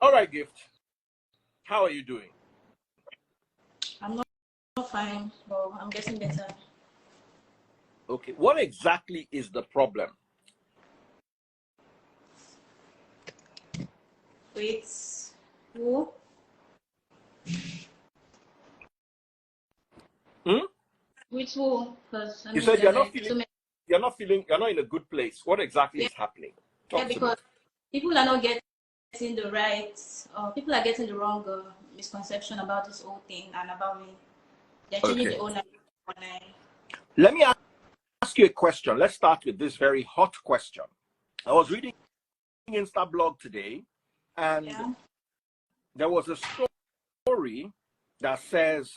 All right, Gift. How are you doing? I'm not fine, but I'm getting better. Okay. What exactly is the problem? With who? With who? Because I You mean, said there's like so many. you're not in a good place. What exactly is happening? Talk to me. Because people are not getting the right, people are getting the wrong misconception about this whole thing and about me. They're changing the whole online. Let me ask you a question. Let's start with this very hot question. I was reading Instablog today, and there was a story that says,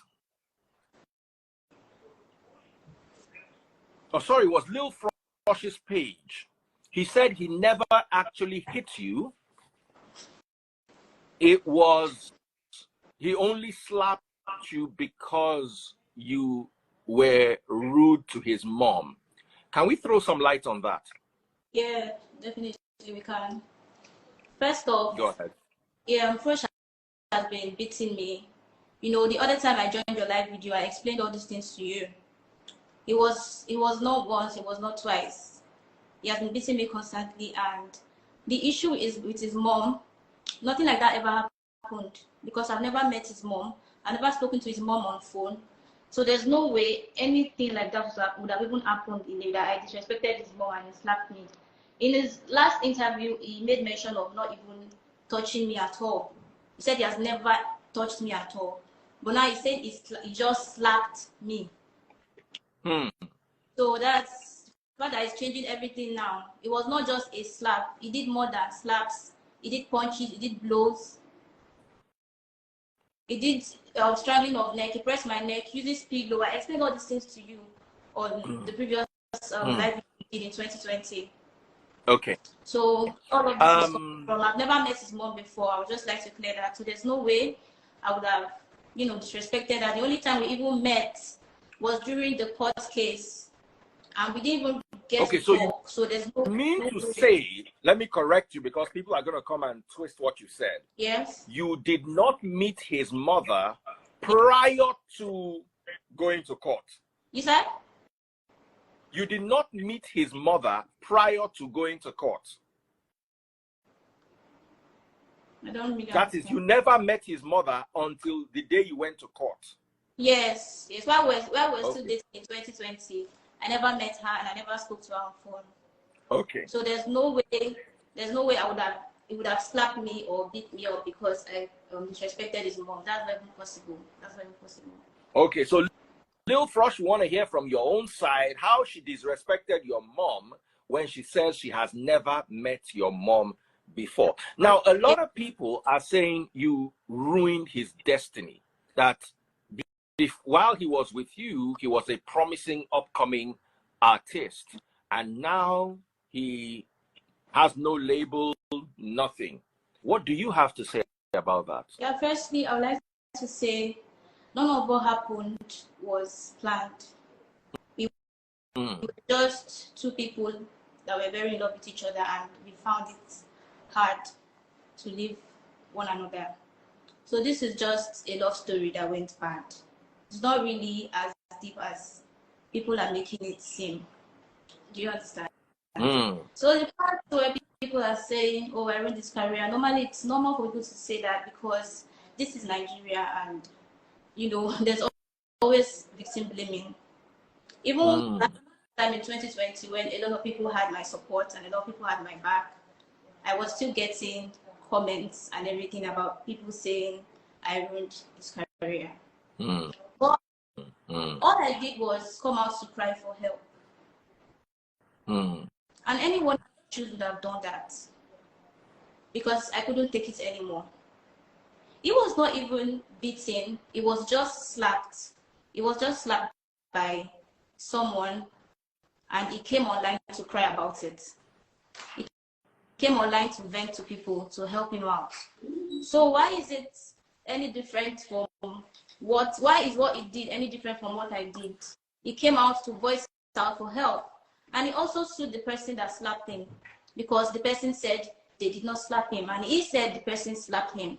it was LilFrosh's page. He said he never actually hit you. He only slapped you because you were rude to his mom. Can we throw some light on that? Yeah, definitely we can. First off, go ahead. Frosh has been beating me. You know, the other time I joined your live video, I explained all these things to you. It was not once, it was not twice. He has been beating me constantly, and the issue is with his mom. Nothing like that ever happened because I've never met his mom. I've never spoken to his mom on phone. So there's no way anything like that would have even happened in that I disrespected his mom and he slapped me. In his last interview, he made mention of not even touching me at all. He said he has never touched me at all. But now he said he just slapped me. So that's that is changing everything now. It was not just a slap. He did more than slaps. He did punches. He did blows. He did strangling of neck. He pressed my neck, uses pillow. I explained all these things to you on the previous live we did in 2020. Okay. So all of this is from I've never met his mom before. I would just like to clear that. So there's no way I would have, disrespected her. The only time we even met was during the court case, and we didn't even get to talk. So there's no. Say, let me correct you because people are going to come and twist what you said. Yes. You did not meet his mother prior to going to court. You said? You did not meet his mother prior to going to court. I don't mean that. Is, you never met his mother until the day you went to court. Yes. While we're still dating in 2020, I never met her and I never spoke to her on phone. Okay. So there's no way he would have slapped me or beat me up because I disrespected his mom. That's not even possible. Okay, so LilFrosh, you want to hear from your own side how she disrespected your mom when she says she has never met your mom before. Now, a lot of people are saying you ruined his destiny. That while he was with you, he was a promising upcoming artist. And now he has no label, nothing. What do you have to say about that? Yeah, firstly, I would like to say none of what happened was planned. We were just two people that were very in love with each other, and we found it hard to leave one another. So this is just a love story that went bad. It's not really as deep as people are making it seem. Do you understand? So the part where people are saying, "Oh, I ruined this career," normally it's normal for people to say that because this is Nigeria, and there's always victim blaming. Even that time in 2020, when a lot of people had my support and a lot of people had my back, I was still getting comments and everything about people saying I ruined this career. But all I did was come out to cry for help. And anyone would have done that because I couldn't take it anymore. He was not even beaten. He was just slapped. He was just slapped by someone, and he came online to cry about it. He came online to vent to people to help him out. So why is it any different from why is what he did any different from what I did? He came out to voice out for help. And he also sued the person that slapped him because the person said they did not slap him, and he said the person slapped him.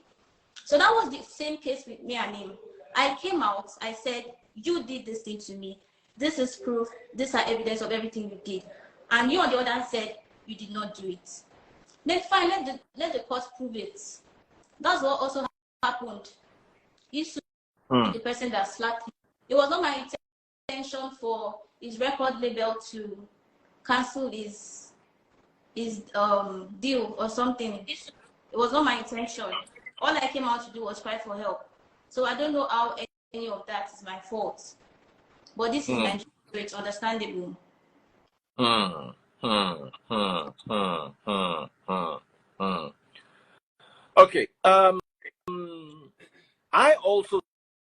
So that was the same case with me and him. I came out, I said, you did this thing to me. This is proof. These are evidence of everything you did. And you on the other hand said, you did not do it. Then fine, let the court prove it. That's what also happened. He sued the person that slapped him. It was not my intention for his record label to cancel his deal or something. It was not my intention. All I came out to do was cry for help. So I don't know how any of that is my fault. But this is Nigeria, so it's understandable. Okay. I also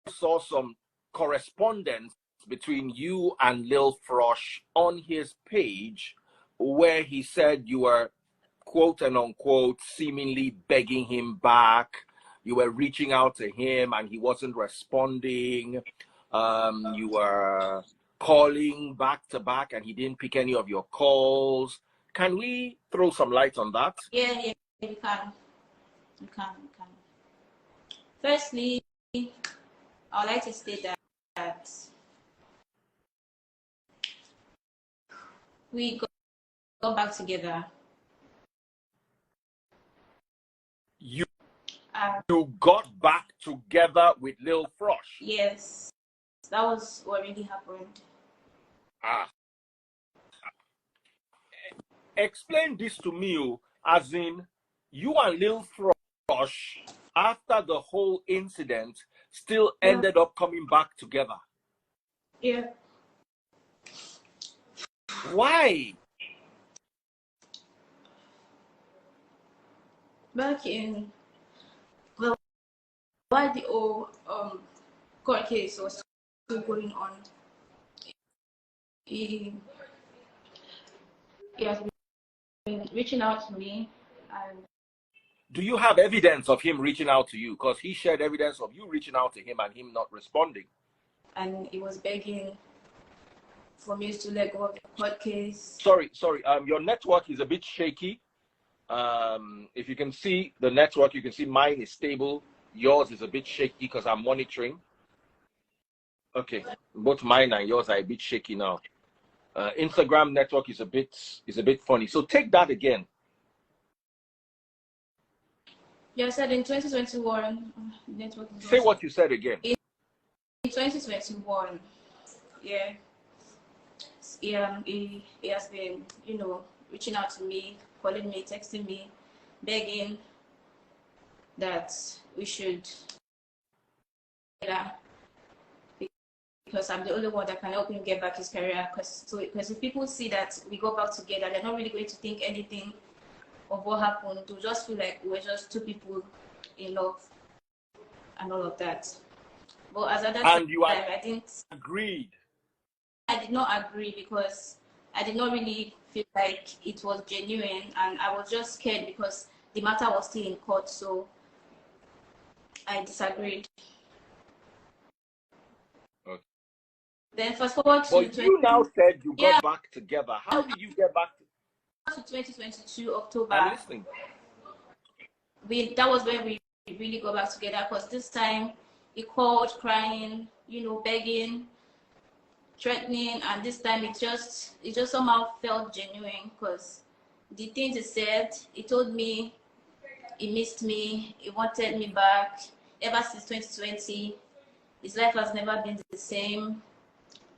saw some correspondence between you and LilFrosh on his page where he said you were, quote and unquote, seemingly begging him back. You were reaching out to him and he wasn't responding. You were calling back to back and he didn't pick any of your calls. Can we throw some light on that? Yeah, you can. You can. Firstly, I would like to state that we got back together. You got back together with LilFrosh? Yes, that was what really happened. Explain this to me, as in you and LilFrosh, after the whole incident, still ended up coming back together. Yeah. Why? Back in, well, why the whole court case was still going on, he has been reaching out to me. And do you have evidence of him reaching out to you? Because he shared evidence of you reaching out to him and him not responding. And he was begging for me to let go of the court case. Sorry. Your network is a bit shaky. If you can see the network, you can see mine is stable. Yours is a bit shaky because I'm monitoring. Okay, both mine and yours are a bit shaky now. Instagram network is a bit funny. So take that again. Yeah, I said in 2021, network. Say what you said again. In 2021, yeah, he has been, reaching out to me, calling me, texting me, begging that we should, because I'm the only one that can help him get back his career. Because if people see that we go back together, they're not really going to think anything of what happened. They'll just feel like we're just two people in love and all of that. But as at that time, I didn't agreed. I did not agree because I did not really feel like it was genuine, and I was just scared because the matter was still in court, so I disagreed. Okay. Then fast forward to... But you now said you got back together. How did you get back to 2022 October? I'm listening. That was when we really got back together, because this time he called crying, begging, threatening, and this time it just somehow felt genuine, because the things he said, he told me he missed me, he wanted me back. Ever since 2020, his life has never been the same,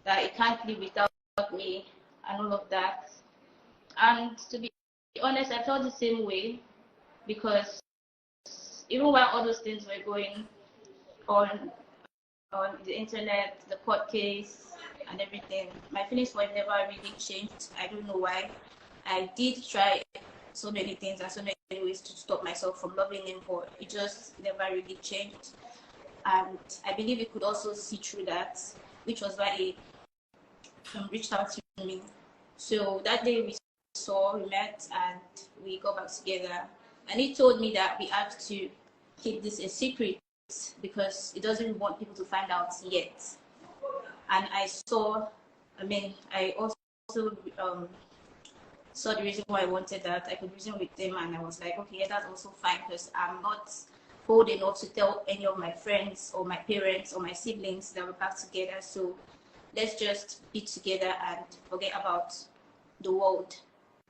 that he can't live without me and all of that. And to be honest, I felt the same way, because even while all those things were going on the internet, the court case and everything, my feelings for him never really changed. I don't know why. I did try so many things and so many ways to stop myself from loving him, but it just never really changed. And I believe he could also see through that, which was why he reached out to me. So that day we met and we got back together. And he told me that we have to keep this a secret because he doesn't want people to find out yet. And I also saw the reason why I wanted that, I could reason with them, and I was like, okay, yeah, that's also fine, because I'm not bold enough to tell any of my friends or my parents or my siblings that we're back together. So let's just be together and forget about the world,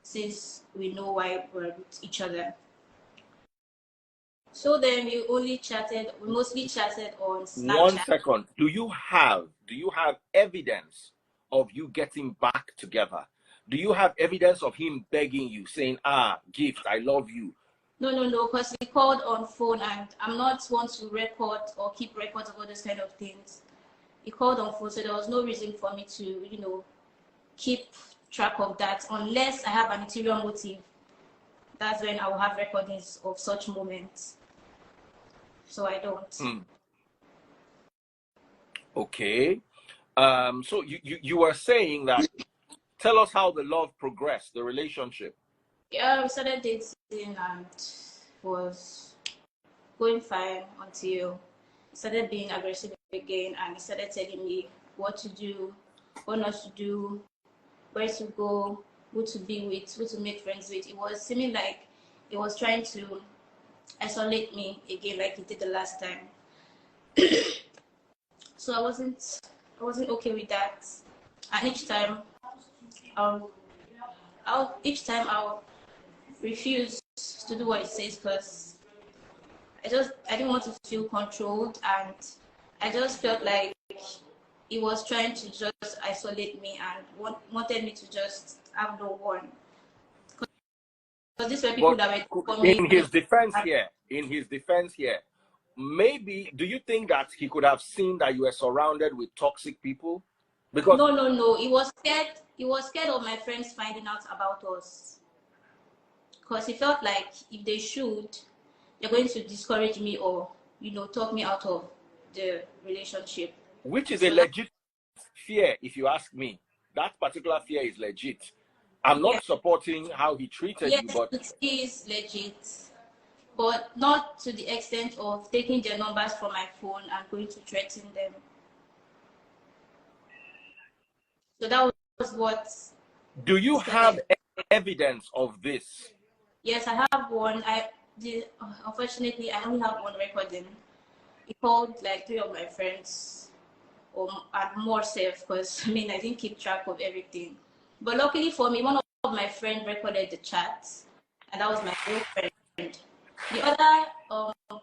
since we know why we're with each other. So then we mostly chatted on Snapchat. 1 second. Do you have evidence of you getting back together? Do you have evidence of him begging you, saying, Gift, I love you? No, because he called on phone, and I'm not one to record or keep records of all those kind of things. He called on phone, so there was no reason for me to, keep track of that, unless I have an ulterior motive. That's when I will have recordings of such moments. So I don't. Okay. So you were saying that, tell us how the love progressed, the relationship. Yeah, we started dating and was going fine until he started being aggressive again, and he started telling me what to do, what not to do, where to go, who to be with, who to make friends with. It was seeming like he was trying to isolate me again, like he did the last time. So I wasn't okay with that. And each time I'll refuse to do what it says, because I didn't want to feel controlled, and I just felt like he was trying to just isolate me and wanted me to just have no one. Because these were people that were coming. In his defense here, maybe, do you think that he could have seen that you were surrounded with toxic people? Because No. He was scared of my friends finding out about us. Because he felt like if they should, they're going to discourage me or, talk me out of the relationship. Which is a legit fear, if you ask me. That particular fear is legit. I'm not supporting how he treated you, but it is legit. But not to the extent of taking their numbers from my phone and going to threaten them. So that was what. Do you have evidence of this? Yes, I have one. Unfortunately, I only have one recording. He called like 3 of my friends, and more safe, because I didn't keep track of everything. But luckily for me, one of my friends recorded the chat, and that was my girlfriend. The other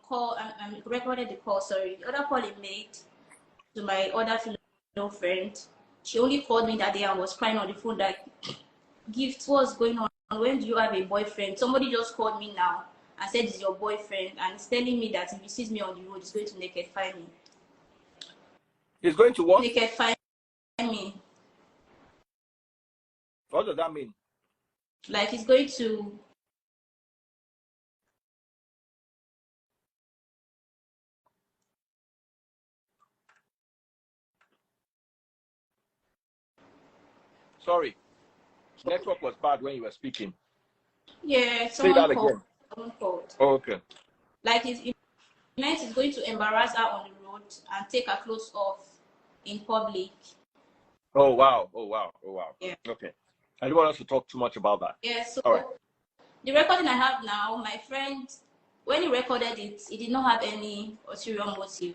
call, recorded the call, sorry. The other call he made to my other female friend, she only called me that day and was crying on the phone like, Gift, what's going on? When do you have a boyfriend? Somebody just called me now and said it's your boyfriend, and he's telling me that if he sees me on the road, he's going to naked find me. He's going to what? Naked find me. What does that mean? Like he's going to... Sorry. Network was bad when you were speaking. Yeah, say that again. Someone called. Oh, okay. Like it meant he's going to embarrass her on the road and take her clothes off in public. Oh wow. Yeah. Okay. I don't want us to talk too much about that. Yeah, so all right. The recording I have now, my friend, when he recorded it, he did not have any ulterior motive.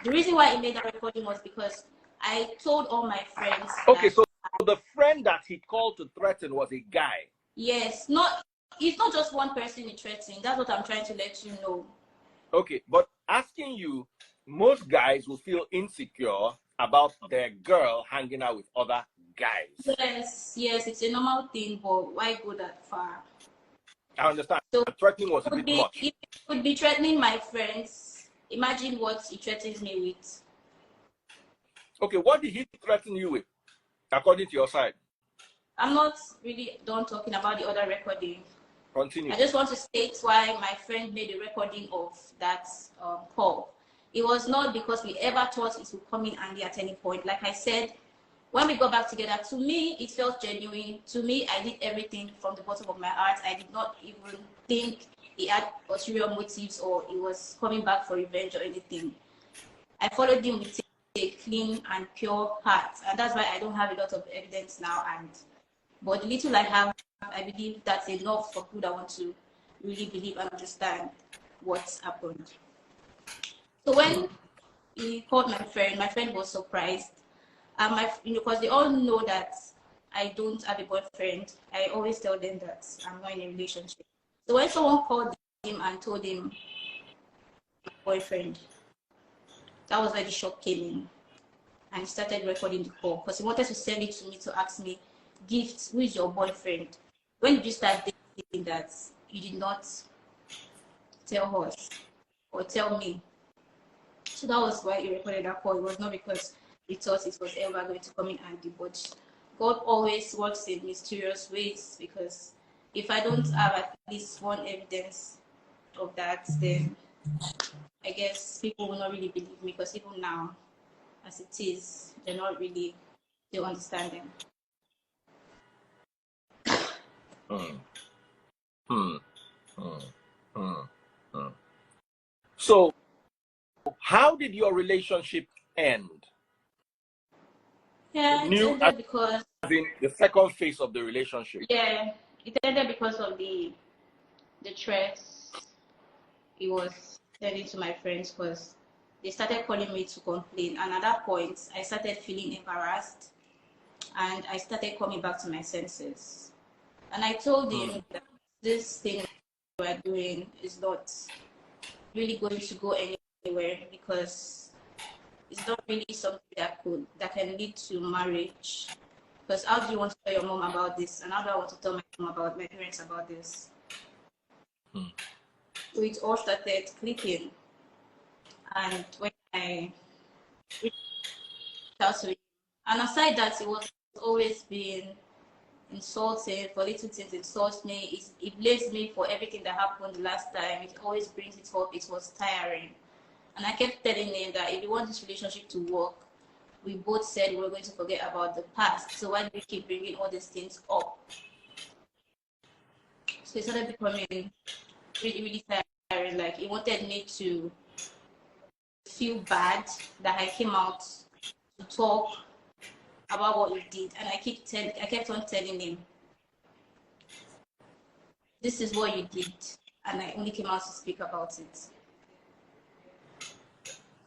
The reason why he made that recording was because I told all my friends. Okay, so the friend that he called to threaten was a guy. Yes, it's not just one person he threatened. That's what I'm trying to let you know. Okay, but asking you, most guys will feel insecure about their girl hanging out with other guys. Yes, it's a normal thing, but why go that far? I understand. So threatening was a bit much. If he would be threatening my friends, imagine what he threatens me with. Okay, what did he threaten you with, according to your side? I'm not really done talking about the other recording. Continue. I just want to state why my friend made a recording of that call. It was not because we ever thought it would come in handy at any point. Like I said, when we got back together, to me, it felt genuine. To me, I did everything from the bottom of my heart. I did not even think he had ulterior motives or he was coming back for revenge or anything. I followed him with a clean and pure heart. And that's why I don't have a lot of evidence now. And But the little I have, I believe that's enough for people that want to really believe and understand what's happened. So when he called my friend was surprised. Because they all know that I don't have a boyfriend. I always tell them that I'm not in a relationship. So when someone called him and told him boyfriend, that was where the shock came in. And he started recording the call because he wanted to send it to me to ask me, Gift, who is your boyfriend? When did you start dating that you did not tell us or tell me? So that was why he recorded that call. It was not because he thought it was ever going to come in handy, but God always works in mysterious ways, because if I don't have at least one evidence of that, then I guess people will not really believe me, because even now, as it is, they're not really still understanding. So, how did your relationship end? Yeah, it ended because in the second phase of the relationship. Yeah, it ended because of the threats he was sending to my friends, because they started calling me to complain, and at that point I started feeling embarrassed and I started coming back to my senses. And I told him that this thing we're doing is not really going to go anywhere, because it's not really something that can lead to marriage. Because how do you want to tell your mom about this, and how do I want to tell my parents about this? So it all started clicking, and when I reached out to him, and aside that, it was always been insulting for little things. Insults me. It blames me for everything that happened the last time. It always brings it up. It was tiring, and I kept telling him that if you want this relationship to work, we both said we were going to forget about the past. So why do we keep bringing all these things up? So it started becoming really, really tiring. Like, he wanted me to feel bad that I came out to talk about what we did, and I kept on telling him, this is what you did, and I only came out to speak about it.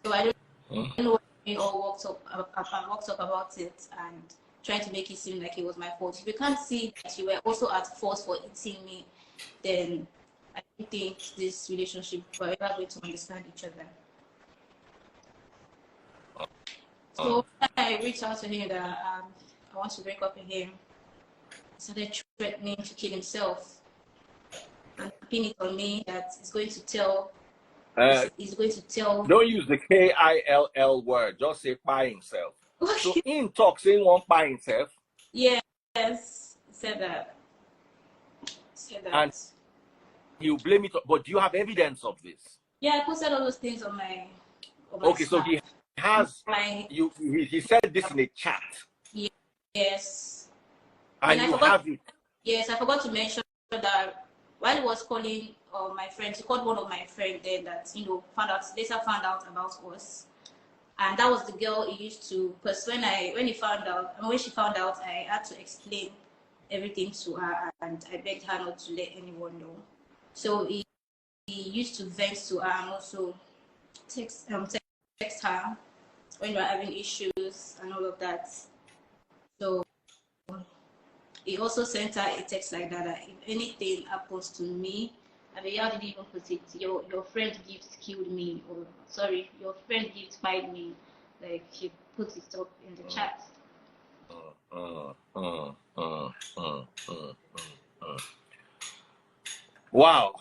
So I don't know what we all worked up about it and trying to make it seem like it was my fault. If you can't see that you were also at fault for eating me, then I don't think this relationship, we're ever going to understand each other. So I reached out to him that I want to break up with him. He started threatening to kill himself and pin it on me that he's going to tell. He's going to tell. Don't use the KILL word. Just say by himself. So in talk, saying one by himself. Yes, he said that. And you blame it, but do you have evidence of this? Yeah, I posted all those things on my okay, Snap. So he has he said this in a chat. Yes. And you have it. Yes, I forgot to mention that while he was calling my friends, he called one of my friends then that later found out about us. And that was the girl he used to, because when she found out, I had to explain everything to her, and I begged her not to let anyone know. So he used to vent to her and also text her when we were having issues and all of that. So he also sent her a text like that if anything happens to me, I mean, how did he even put it? Your friend Gift killed me, or sorry, your friend Gift fired me. Like, she put it up in the chat. Wow.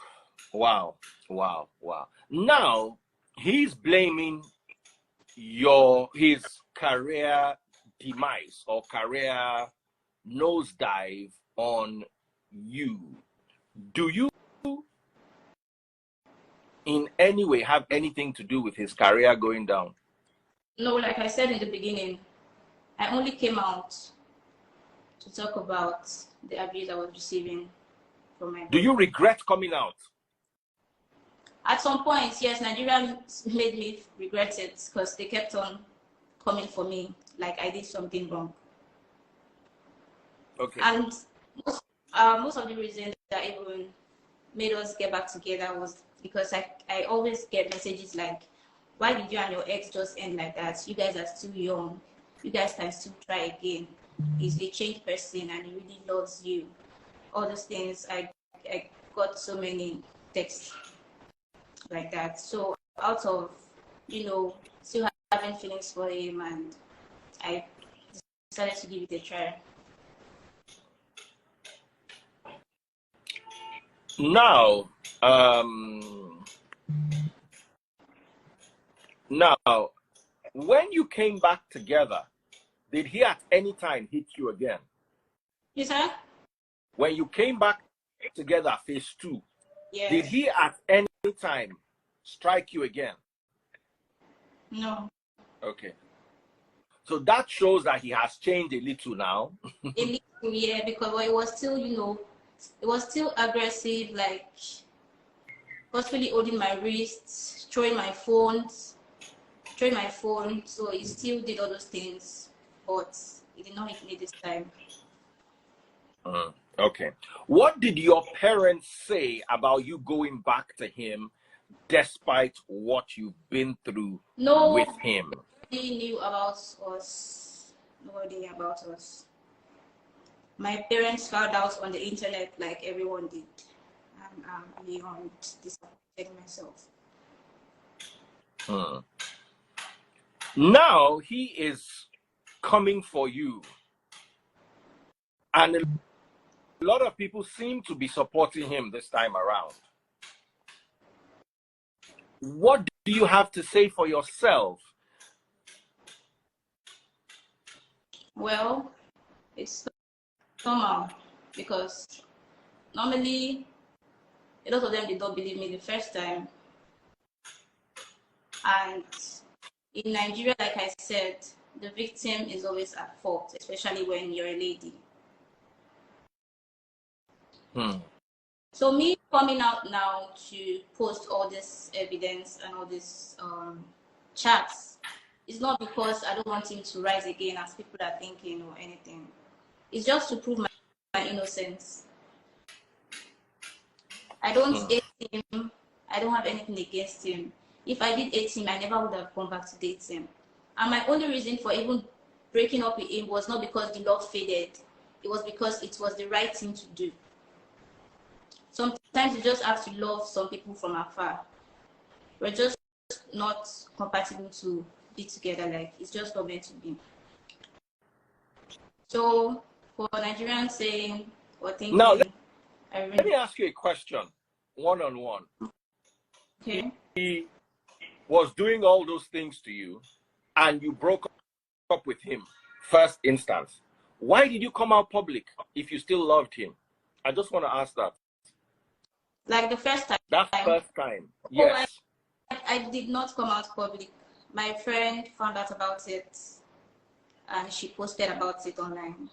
Now he's blaming his career demise or career nosedive on you. Do you in any way have anything to do with his career going down? No, like I said in the beginning, I only came out to talk about the abuse I was receiving from my boyfriend. Do you regret coming out? At some point, yes, Nigeria made me regret it, because they kept on coming for me like I did something wrong. Okay. And most of the reasons that even made us get back together was because I always get messages like, why did you and your ex just end like that? You guys are still young. You guys can still try again. He's a changed person and he really loves you. All those things. I got so many texts like that. So out of, still having feelings for him, and I decided to give it a try. Now, when you came back together, did he at any time hit you again? You said? When you came back together, phase 2, Yes. did he at any time strike you again? No. Okay. So that shows that he has changed a little now. A little, yeah, because it was still, it was still aggressive, like forcefully holding my wrists, throwing my phone. So he still did all those things, but he did not hit me this time. Okay. What did your parents say about you going back to him despite what you've been through with him? Nobody knew about us. Nobody about us. My parents found out on the internet like everyone did. And I'm beyond disappointed myself. Now he is coming for you. And a lot of people seem to be supporting him this time around. What do you have to say for yourself? Well, it's normal because normally a lot of them did not believe me the first time. And in Nigeria, like I said, the victim is always at fault, especially when you're a lady. So me coming out now to post all this evidence and all this chats, it's not because I don't want him to rise again as people are thinking or anything. It's just to prove my innocence. I don't hate him. I don't have anything against him. If I did hate him, I never would have gone back to date him. And my only reason for even breaking up with him was not because the love faded. It was because it was the right thing to do. Sometimes you just have to love some people from afar. We're just not compatible to be together. Like, it's just not meant to be. So for Nigerians saying or thinking, now let me ask you a question, one-on-one. Okay. He was doing all those things to you and you broke up with him first instance. Why did you come out public if you still loved him? I just want to ask that. Like the first time. That first time, yes. I did not come out public. My friend found out about it and she posted about it online.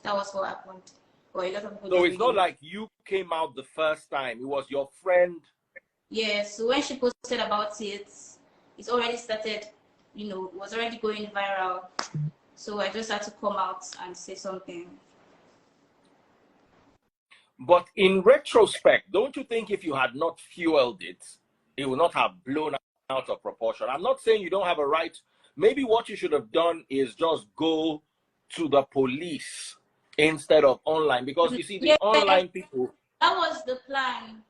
That was what happened. For a lot of people. So it's not like you came out the first time. It was your friend. Yes. So when she posted about it, it's already started, was already going viral. So I just had to come out and say something. But in retrospect, don't you think if you had not fueled it, it would not have blown out of proportion? I'm not saying you don't have a right. Maybe what you should have done is just go to the police instead of online. Because you see, the online people... That was the plan.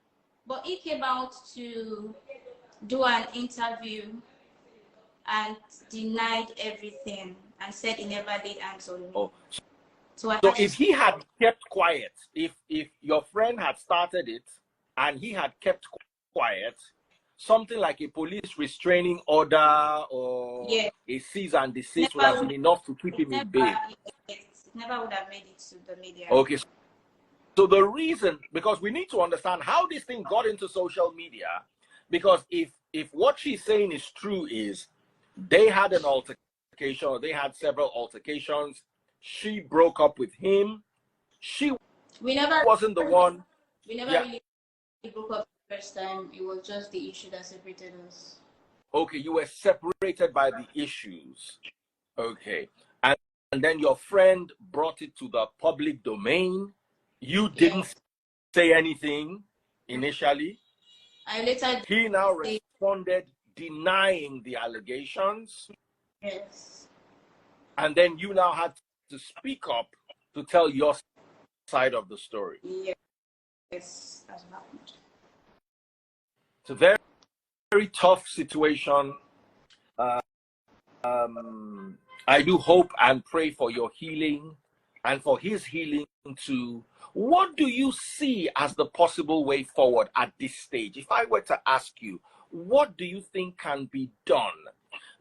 But he came out to do an interview and denied everything and said he never laid hands on me. Oh. So if he had kept quiet, if your friend had started it and he had kept quiet, something like a police restraining order or a cease and desist would have been enough to keep him in bail. It never would have made it to the media. Okay. So the reason, because we need to understand how this thing got into social media, because if what she's saying is true, is they had an altercation, or they had several altercations. She broke up with him. Wasn't the one. We never really broke up the first time. It was just the issue that separated us. Okay, you were separated by the issues. Okay. And then your friend brought it to the public domain. You didn't say anything initially. I later He now responded denying the allegations. Yes. And then you now had to speak up to tell your side of the story. Yes, that's what happened. It's a very, very tough situation. I do hope and pray for your healing and for his healing too. What do you see as the possible way forward at this stage? If I were to ask you, what do you think can be done?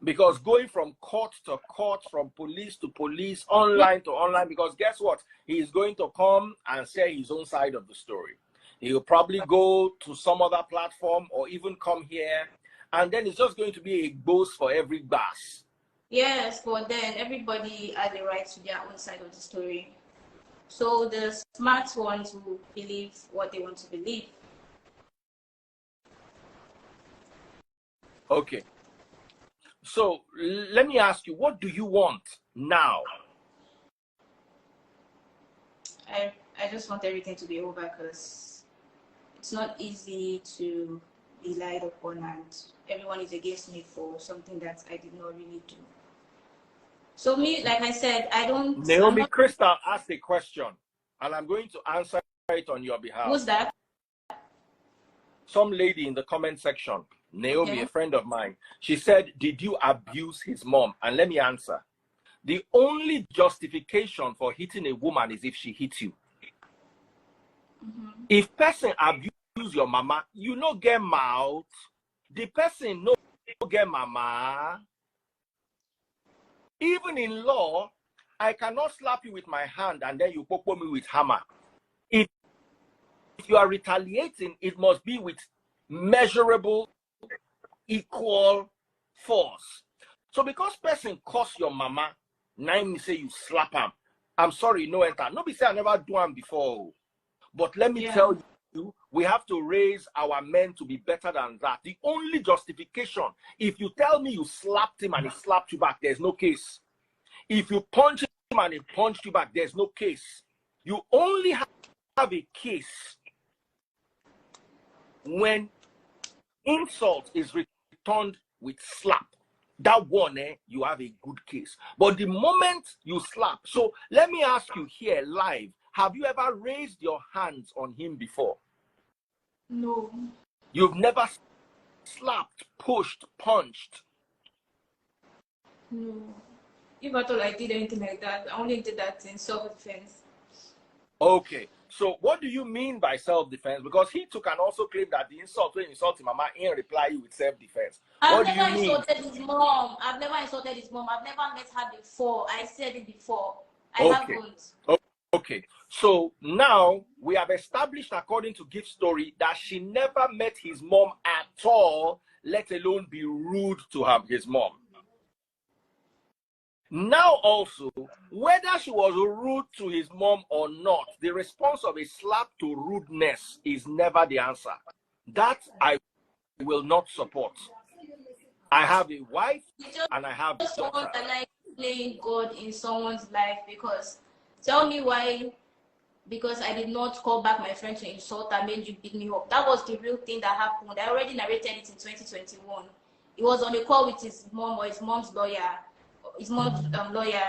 Because going from court to court, from police to police, online to online, because guess what? He is going to come and say his own side of the story. He'll probably go to some other platform or even come here, and then it's just going to be a boast for every bass. Yes, but then everybody has the right to their own side of the story. So the smart ones will believe what they want to believe. Okay. So let me ask you, what do you want now? I just want everything to be over because it's not easy to be lied upon and everyone is against me for something that I did not really do. So me, like I said, I don't... Naomi Crystal asked a question and I'm going to answer it on your behalf. Who's that? Some lady in the comment section, Naomi, a friend of mine, she said, did you abuse his mom? And let me answer. The only justification for hitting a woman is if she hits you. If person abuse your mama, you no get mouth. The person no get mama. Even in law, I cannot slap you with my hand and then you poke me with hammer. If you are retaliating, it must be with measurable, equal force. So because person curse your mama, now me say you slap him. I'm sorry, no enter. Nobody say I never do him before. But let me tell you, we have to raise our men to be better than that. The only justification, if you tell me you slapped him and he slapped you back, there's no case. If you punch him and he punched you back, there's no case. You only have a case when insult is returned with slap. That one, you have a good case. But the moment you slap, so let me ask you here live, have you ever raised your hands on him before? No. You've never slapped, pushed, punched? No. If at all I did anything like that, I only did that in self-defense. Okay. So what do you mean by self-defense? Because he too can also claim that the insult when insulting mama in reply you with self-defense. I've never insulted his mom. I've never insulted his mom. I've never met her before. I said it before. I haven't. Okay. So now we have established, according to Gift's story, that she never met his mom at all, let alone be rude to his mom. Now also, whether she was rude to his mom or not, the response of a slap to rudeness is never the answer. That I will not support. I have a wife and I have a daughter. I like playing God in someone's life because tell me why, because I did not call back my friend to insult her made you beat me up. That was the real thing that happened. I already narrated it in 2021. He was on a call with his mom or his mom's lawyer. His mom's lawyer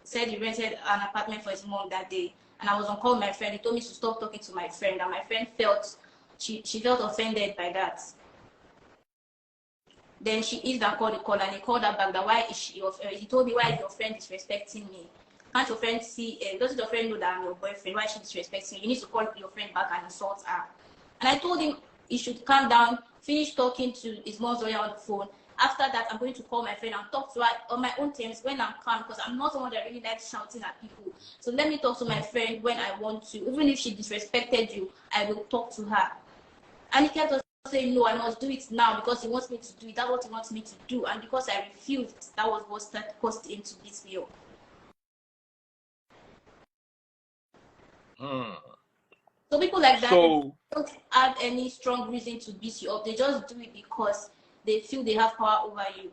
said he rented an apartment for his mom that day. And I was on call with my friend. He told me to stop talking to my friend. And my friend felt, she felt offended by that. Then she is and called the call and he called her back that why is she, he told me why is your friend disrespecting me? Can't your friend see, doesn't your friend know that I'm your boyfriend? Why is she disrespecting you? You need to call your friend back and insult her. And I told him he should calm down, finish talking to his mom's lawyer on the phone. After that, I'm going to call my friend and talk to her on my own terms when I'm calm because I'm not someone that really likes shouting at people. So let me talk to my friend when I want to. Even if she disrespected you, I will talk to her. And he kept saying, no, I must do it now because he wants me to do it. That's what he wants me to do. And because I refused, that was what caused him to beat me up. So people like that don't have any strong reason to beat you up. They just do it because they feel they have power over you.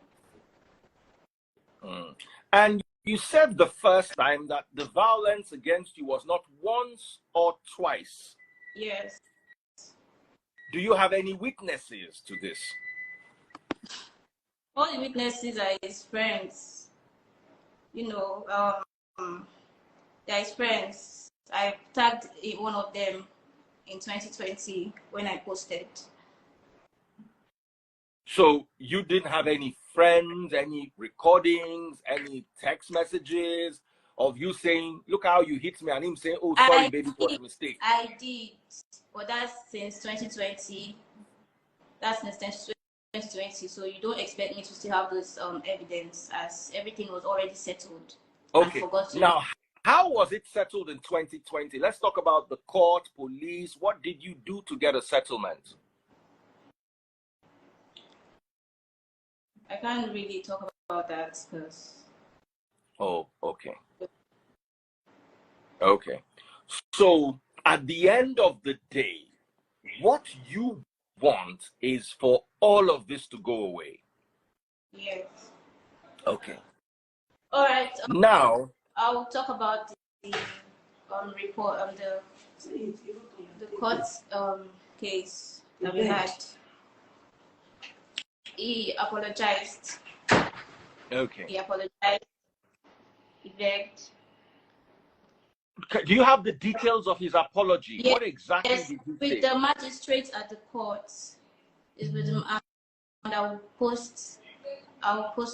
And you said the first time that the violence against you was not once or twice. Yes. Do you have any witnesses to this? All the witnesses are his friends. You know, they're his friends. I tagged one of them in 2020 when I posted. So you didn't have any friends, any recordings, any text messages of you saying, look how you hit me, and him saying, oh, sorry, baby, it was a mistake. I did, but that's since 2020. That's since 2020, so you don't expect me to still have this evidence, as everything was already settled. Okay, now, how was it settled in 2020? Let's talk about the court, police. What did you do to get a settlement? I can't really talk about that because... Oh, okay. Okay. So, at the end of the day, what you want is for all of this to go away. Yes. Okay. All right. Now, I'll talk about the report of the court case that we had. He apologized. okay. He apologized. He begged. Do you have the details of his apology? Yes. What exactly Yes, did he with say? the magistrate at the court. Is with him, and I'll post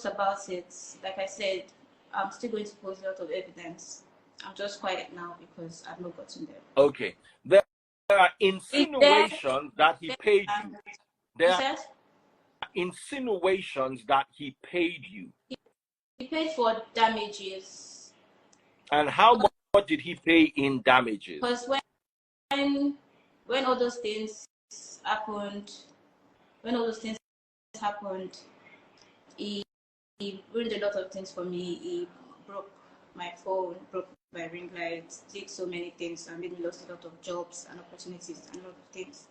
about it. Like I said, I'm still going to post a lot of evidence. I'm just quiet now because I've not gotten there. Okay. There are insinuations that he paid you. There are insinuations that he paid you. He paid for damages. And how much did he pay in damages? Because when all those things happened, he ruined a lot of things for me. He broke my phone, broke my ring light, did so many things, and made me lost a lot of jobs and opportunities and a lot of things.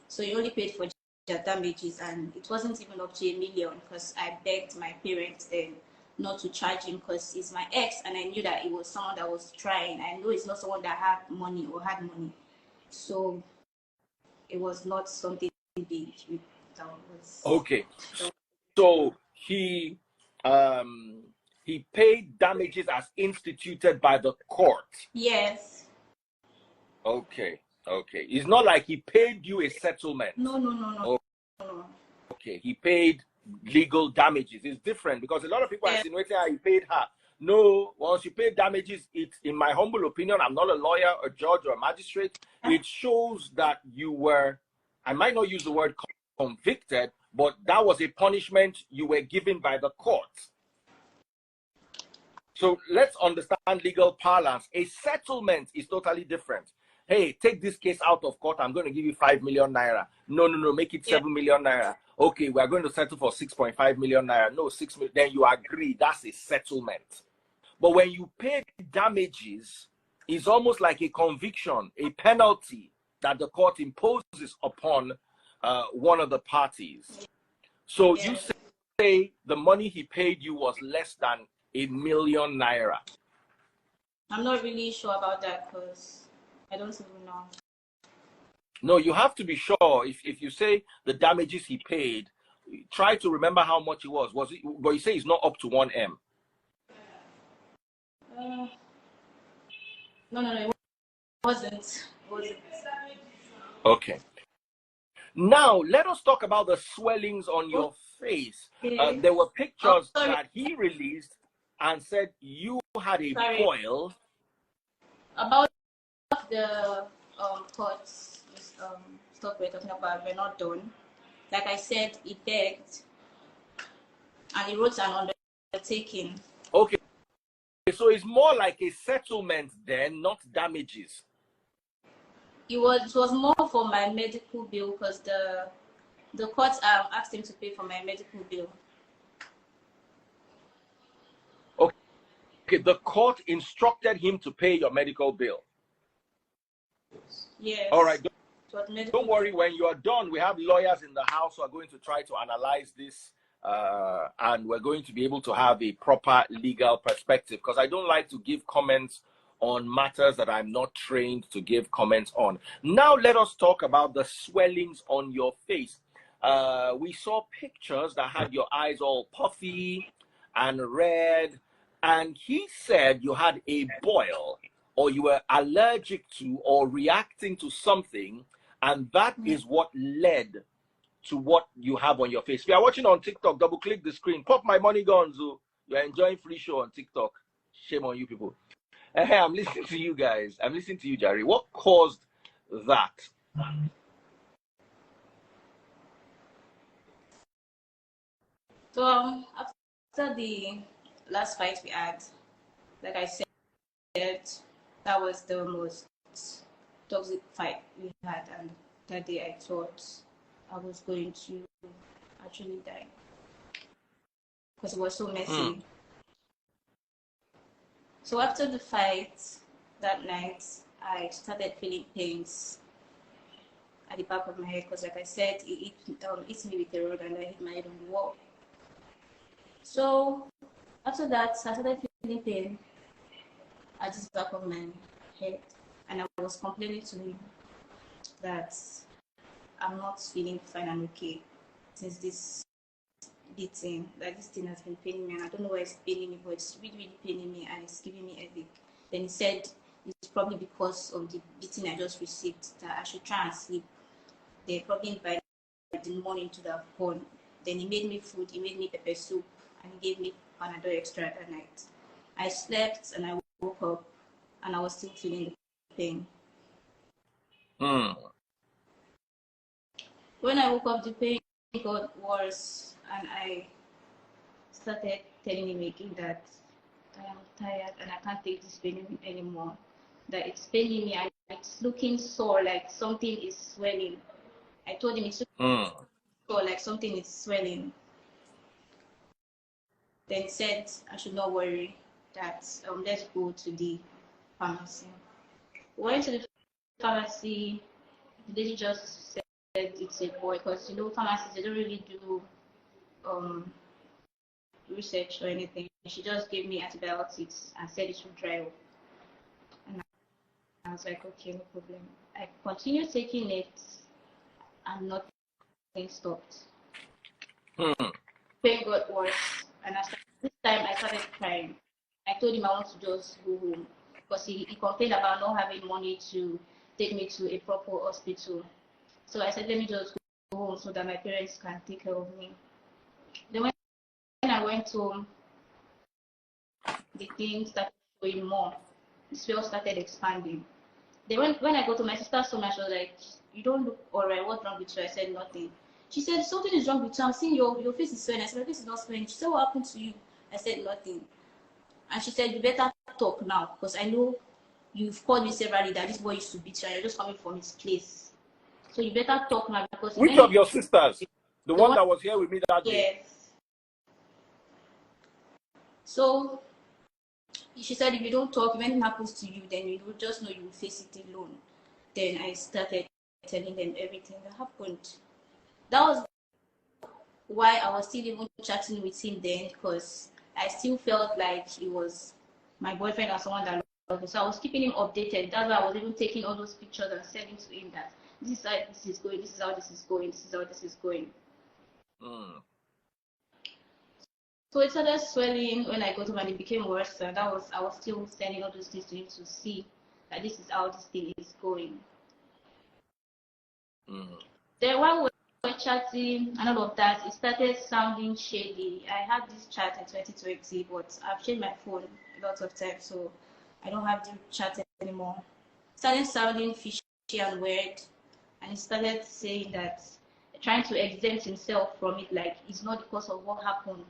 So he only paid for their damages, and it wasn't even up to $1 million because I begged my parents then not to charge him because he's my ex, and I knew that it was someone that was trying. I know it's not someone that had money or had money, so it was not something big. That was okay. So he paid damages as instituted by the court. Yes. Okay. Okay. It's not like he paid you a settlement. No. Okay. He paid legal damages. It's different because a lot of people are insinuating how he paid her. No, once you pay damages, it's, in my humble opinion, I'm not a lawyer, a judge, or a magistrate. It shows that you were, I might not use the word convicted, but that was a punishment you were given by the court. So let's understand legal parlance. A settlement is totally different. Hey, take this case out of court. I'm going to give you 5 million naira. No, make it 7 million naira. Okay, we are going to settle for 6.5 million naira. No, 6 million. Then you agree. That's a settlement. But when you pay damages, it's almost like a conviction, a penalty that the court imposes upon one of the parties. So you say the money he paid you was less than 1 million naira. I'm not really sure about that because I don't even know. No, you have to be sure. If you say the damages he paid, try to remember how much it was. Was it? But you say it's not up to 1M. No, it wasn't. Okay. Now, let us talk about the swellings on your face. There were pictures that he released and said you had a boil. About the courts, stuff we're talking about, we're not done. Like I said, he begged and he wrote an undertaking. Okay. So it's more like a settlement then, not damages. It was more for my medical bill because the court asked him to pay for my medical bill. Okay, the court instructed him to pay your medical bill. Yes. All right. Don't worry. When you are done, we have lawyers in the house who are going to try to analyze this and we're going to be able to have a proper legal perspective, because I don't like to give comments on matters that I'm not trained to give comments on. Now let us talk about the swellings on your face. We saw pictures that had your eyes all puffy and red, and he said you had a boil, or you were allergic to or reacting to something, and that is what led to what you have on your face. If you are watching on TikTok, double click the screen. Pop my money guns. You're enjoying free show on TikTok. Shame on you people. Hey, I'm listening to you guys. I'm listening to you, Jerry. What caused that? So after the last fight we had, like I said, that was the most toxic fight we had, and that day I thought I was going to actually die because it was so messy. So after the fight that night, I started feeling pains at the back of my head because, like I said, it hit me with a rod and I hit my head on the wall. So after that, I started feeling pain at the back of my head, and I was complaining to him that I'm not feeling fine and okay since this beating, that this thing has been paining me, and I don't know why it's paining me, but it's really, really paining me and it's giving me a headache. Then he said it's probably because of the beating I just received, that I should try and sleep. They probably invited the morning to the phone. Then he made me food, he made me pepper soup, and he gave me Panadol extra that night. I slept and I woke up and I was still feeling the pain. When I woke up, the pain got worse, and I started telling him again that I am tired and I can't take this pain anymore. That it's paining me and it's looking sore, like something is swelling. I told him it's looking sore, like something is swelling. Then he said I should not worry, that let's go to the pharmacy. We went to the pharmacy. The lady just said it's a boy, because pharmacists, they don't really do research or anything. She just gave me antibiotics and said it should dry up. And I was like, okay, no problem. I continued taking it and nothing stopped. Pain got worse, and this time I started crying. I told him I want to just go home because he complained about not having money to take me to a proper hospital. So I said, let me just go home so that my parents can take care of me. Then when I went home, the thing started going more. The swell started expanding. Then when I go to my sister so much, she was like, you don't look alright, what's wrong with you? I said, nothing. She said, something is wrong with you. I'm seeing your face is swelling. I said, my face is not swelling. She said, what happened to you? I said, nothing. And she said, you better talk now, because I know you've called me severally that this boy used to beat you and you're just coming from his place. So you better talk now, because which of your sisters? The one that was here with me that day? Yes. So she said, if you don't talk, if anything happens to you, then you will just know you will face it alone. Then I started telling them everything that happened. That was why I was still even chatting with him then, because I still felt like he was my boyfriend or someone that loved me. So I was keeping him updated. That's why I was even taking all those pictures and sending to him that this is how this is going, this is how this is going, this is how this is going. So it started swelling when I got home, and it became worse. And I was still sending all those things to him to see that this is how this thing is going. Then while we were chatting and all of that, it started sounding shady. I had this chat in 2020, but I've changed my phone a lot of times, so I don't have the chat anymore. It started sounding fishy and weird, and he started saying that, trying to exempt himself from it, like it's not because of what happened.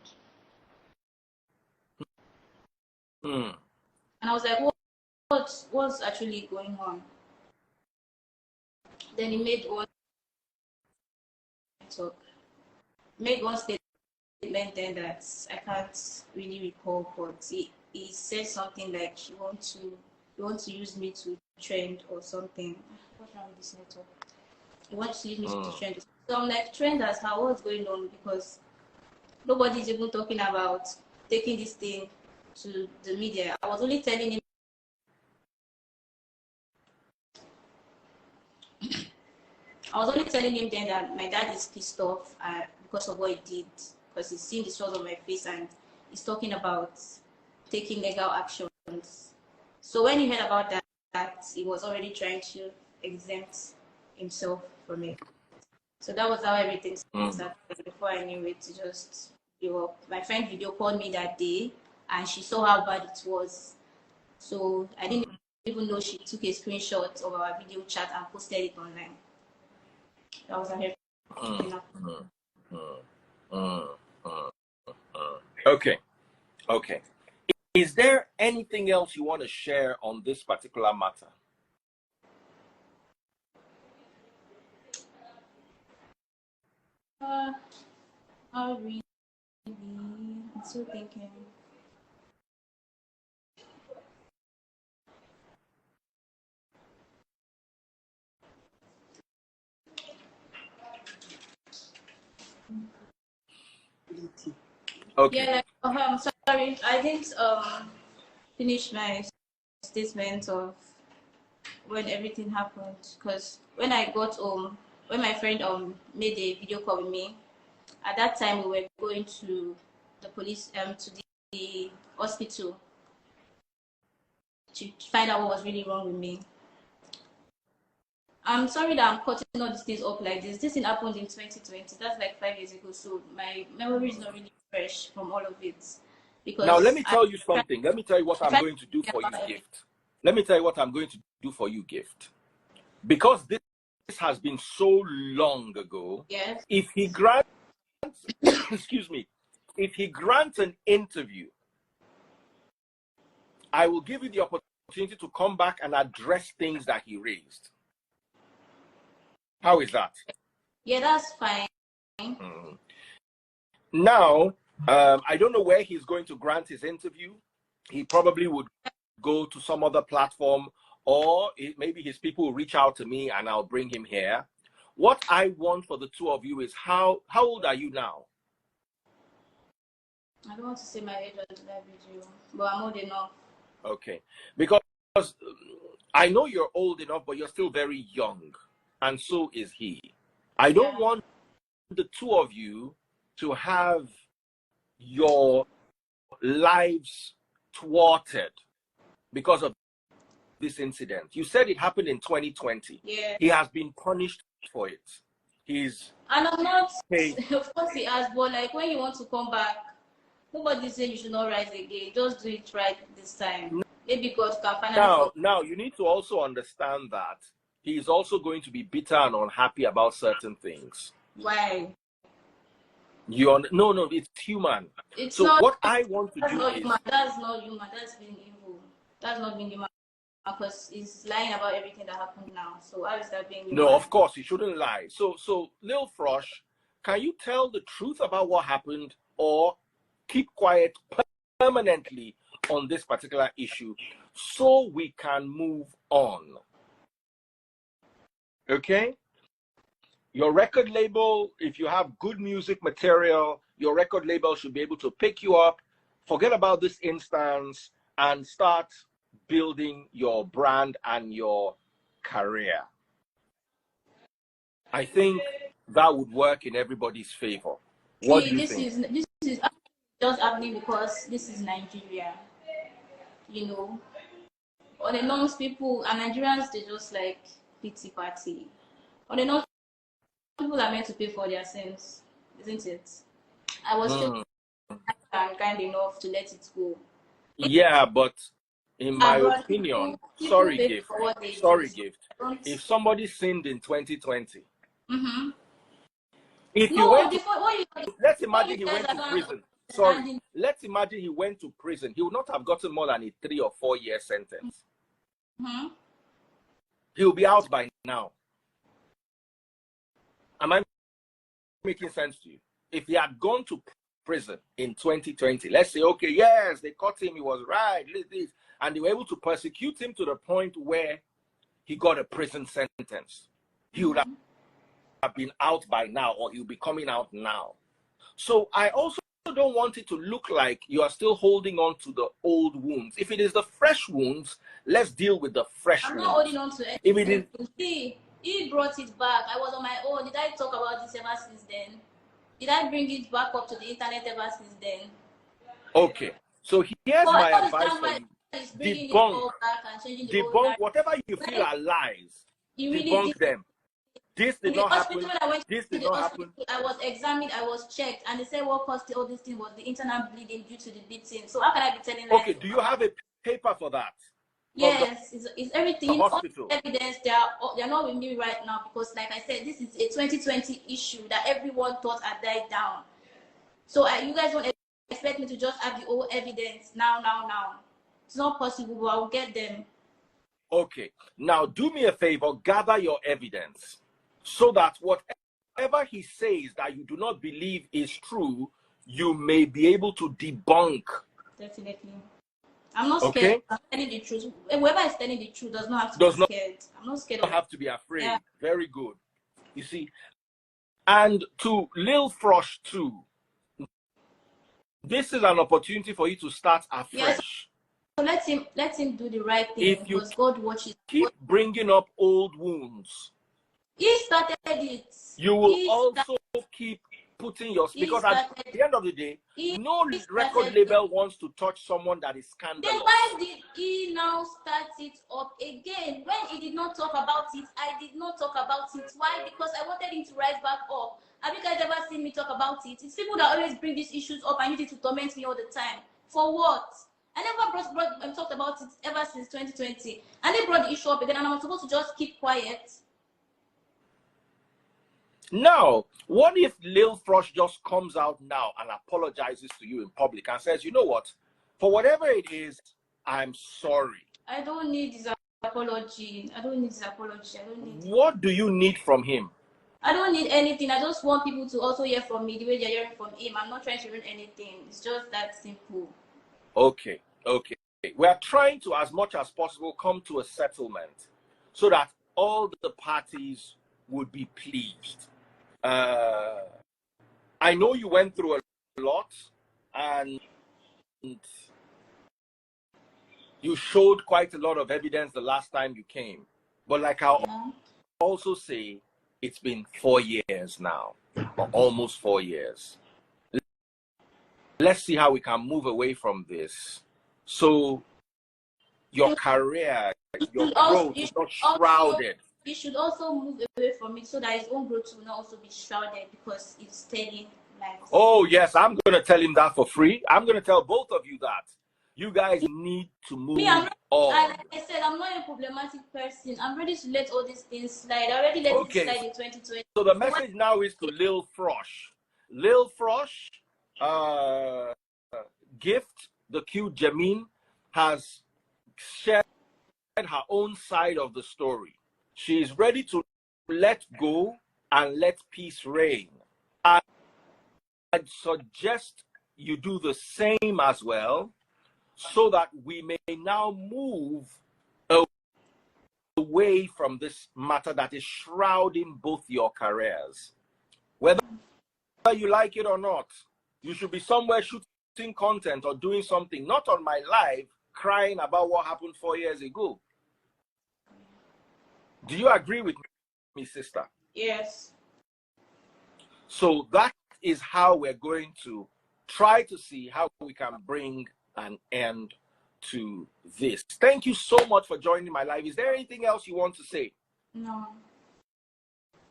And I was like, what's actually going on? Then he made one statement then that I can't really recall, but he said something like you want to use me to trend or something. What's wrong with this network? You want to use me to trend. So I'm like, trend as how, what's going on? Because nobody's even talking about taking this thing to the media. I was only telling him then that my dad is pissed off because of what he did, because he's seen the sores on my face and he's talking about taking legal actions. So when he heard about that, he was already trying to exempt himself from it. So that was how everything started. Before I knew it, just blew up. My friend video called me that day and she saw how bad it was. So I didn't even know she took a screenshot of our video chat and posted it online. That was her. Okay. Is there anything else you want to share on this particular matter? Not really. I'm still thinking. Okay. Yeah, I'm sorry. I didn't finish my statement of when everything happened, because when I got home, when my friend made a video call with me, at that time we were going to the police to the hospital to find out what was really wrong with me. I'm sorry that I'm cutting all these things up like this. This thing happened in 2020. That's like 5 years ago. So my memory is not really fresh from all of it. Because now let me tell you something. Let me tell you what I'm going to do for you, Gift. Let me tell you what I'm going to do for you, Gift. Because this has been so long ago. Yes. If he grants, excuse me, if he grants an interview, I will give you the opportunity to come back and address things that he raised. How is that? Yeah, that's fine. Now, I don't know where he's going to grant his interview. He probably would go to some other platform, or maybe his people will reach out to me and I'll bring him here. What I want for the two of you is how old are you now? I don't want to say my age on that video, but I'm old enough. Okay, because I know you're old enough, but you're still very young, and so is he. I don't want the two of you to have your lives thwarted because of this incident. You said it happened in 2020. Yeah. He has been punished for it. And I'm not, of course he has, but like when you want to come back, nobody said you should not rise again. Just do it right this time. Maybe God can finally. Now you need to also understand that he is also going to be bitter and unhappy about certain things. Why? No, it's human. It's so not, what I want to do is human. That's not human. That's being evil. That's not being human, because he's lying about everything that happened now. So how is that being human? No, of course he shouldn't lie. So LilFrosh, can you tell the truth about what happened, or keep quiet permanently on this particular issue so we can move on? Okay? Your record label, if you have good music material, your record label should be able to pick you up, forget about this instance, and start building your brand and your career. I think that would work in everybody's favor. What do you think? This is just happening because this is Nigeria. You know, on the norms, people and Nigerians, they just like pity party. On the norms, people are meant to pay for their sins, isn't it? I was still kind enough to let it go. Yeah, but in my opinion, sorry, Gift. If somebody sinned in 2020, if he went to, let's imagine he went to prison. Sorry, let's imagine he went to prison. He would not have gotten more than a 3 or 4 year sentence. He will be out by now. Am I making sense to you? If he had gone to prison in 2020, let's say, okay, yes, they caught him, he was right, this, and they were able to persecute him to the point where he got a prison sentence, he would have been out by now, or he'll be coming out now. So I also don't want it to look like you are still holding on to the old wounds. If it is the fresh wounds, let's deal with the fresh wounds. I'm not holding on to anything. If it is... See, he brought it back. I was on my own. Did I talk about this ever since then? Did I bring it back up to the internet ever since then? Okay. So here's my advice for you. Debunk whatever you feel are lies. Debunk them. This did not happen. This did not happen. I was examined, I was checked, and they said what caused all this thing was the internal bleeding due to the beating. So how can I be telling lies? Okay, do you have a paper for that? Yes, it's everything. All the evidence, they are not with me right now because, like I said, this is a 2020 issue that everyone thought had died down. So you guys don't expect me to just have the old evidence now. It's not possible, but I'll get them. Okay. Now, do me a favor, gather your evidence so that whatever he says that you do not believe is true, you may be able to debunk. Definitely. I'm not scared. Okay? I'm telling the truth. Whoever is telling the truth does not have to be scared. I'm not scared. Don't have to be afraid. Yeah. Very good. You see, and to LilFrosh too, this is an opportunity for you to start afresh. Yes. So let him do the right thing. If you because God watches. Keep bringing up old wounds. He started it. You will also keep putting your, because at the end of the day, no record label wants to touch someone that is scandalous. Then why did he now start it up again? When he did not talk about it, I did not talk about it. Why? Because I wanted him to rise back up. Have you guys ever seen me talk about it? It's people that always bring these issues up and use it to torment me all the time. For what? I never brought talked about it ever since 2020. And they brought the issue up again, and I'm supposed to just keep quiet. Now, what if LilFrosh just comes out now and apologizes to you in public and says, you know what, for whatever it is, I'm sorry. I don't need his apology. I don't need his apology. I don't need. What do you need from him? I don't need anything. I just want people to also hear from me the way they're hearing from him. I'm not trying to ruin anything. It's just that simple. Okay. We are trying to, as much as possible, come to a settlement so that all the parties would be pleased. I know you went through a lot and you showed quite a lot of evidence the last time you came. But like I'll also say, it's been 4 years now, or almost 4 years. Let's see how we can move away from this. So your career, your growth is not shrouded. He should also move away from it so that his own growth will not also be shrouded because it's steady. Oh, yes, I'm going to tell him that for free. I'm going to tell both of you that. You guys need to move on. Like I said, I'm not a problematic person. I'm ready to let all these things slide. I already let it slide in 2020. So the message now is to LilFrosh. LilFrosh, Gift, ThaCuteGeminMe, has shared her own side of the story. She is ready to let go and let peace reign. I'd suggest you do the same as well, so that we may now move away from this matter that is shrouding both your careers. Whether you like it or not, you should be somewhere shooting content or doing something, not on my live crying about what happened 4 years ago. Do you agree with me, sister? Yes. So that is how we're going to try to see how we can bring an end to this. Thank you so much for joining my live. Is there anything else you want to say? No.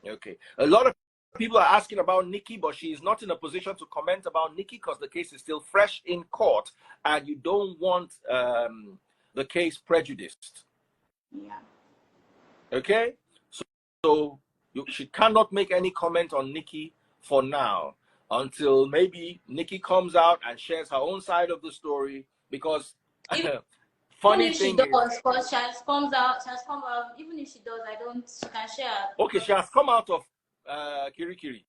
Okay. A lot of people are asking about Nikki, but she is not in a position to comment about Nikki because the case is still fresh in court and you don't want the case prejudiced. Yeah. Okay? So she cannot make any comment on Nikki for now until maybe Nikki comes out and shares her own side of the story, because funny thing is, because she has come out, even if she does, she can share. Okay, she has come out of Kirikiri.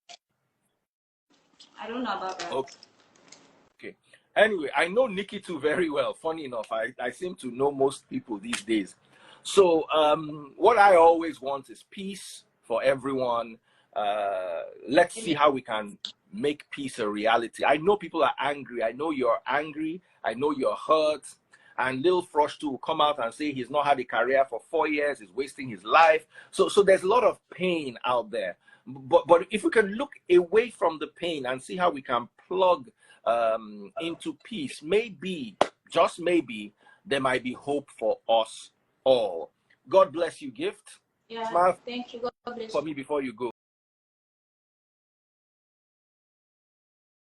I don't know about that. Okay. Anyway, I know Nikki too very well. Funny enough, I seem to know most people these days. So what I always want is peace for everyone. Let's see how we can make peace a reality. I know people are angry. I know you're angry. I know you're hurt. And LilFrosh too will come out and say he's not had a career for 4 years, he's wasting his life. So there's a lot of pain out there. But if we can look away from the pain and see how we can plug into peace, maybe, just maybe, there might be hope for us all. God bless you, Gift. Yeah, Smile thank you. God bless for you. me before you go.